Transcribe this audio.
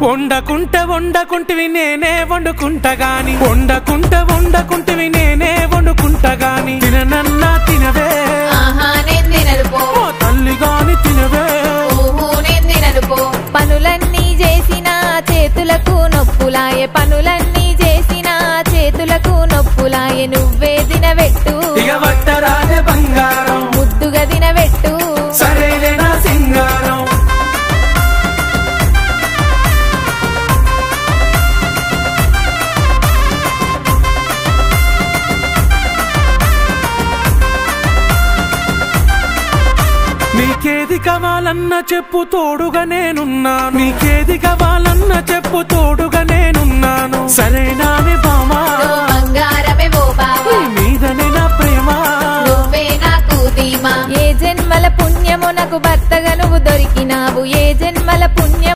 వండకుంటివి నేనే వండుకుంటా గాని వండకుంటివి నేనే వండుకుంటా గాని తిననన్నా తినవే నేను తినను పో తల్లి గాని తినవే నేను తినను పో పనులన్నీ చేసిన చేతులకు నొప్పులాయే పనులన్నీ చేసిన చేతులకు నొప్పులాయే నువ్వే తినబెట్టు ఇక వట్టరాజే బంగారం ముద్దుగా తినబెట్టు సరేలే నా సింగారం నీకేది కావాలన్నా చెప్పు తోడుగా నేనున్నాను నీకేది కావాలన్నా చెప్పు తోడుగా నేనున్నాను సరేనానే బామా బంగారమే ఓ బావా మీదనే నా ప్రేమ నువ్వే నాకు ధీమా ఏ జన్మల పుణ్యము నాకు భర్తగా నువ్వు దొరికినావు ఏ జన్మల పుణ్యం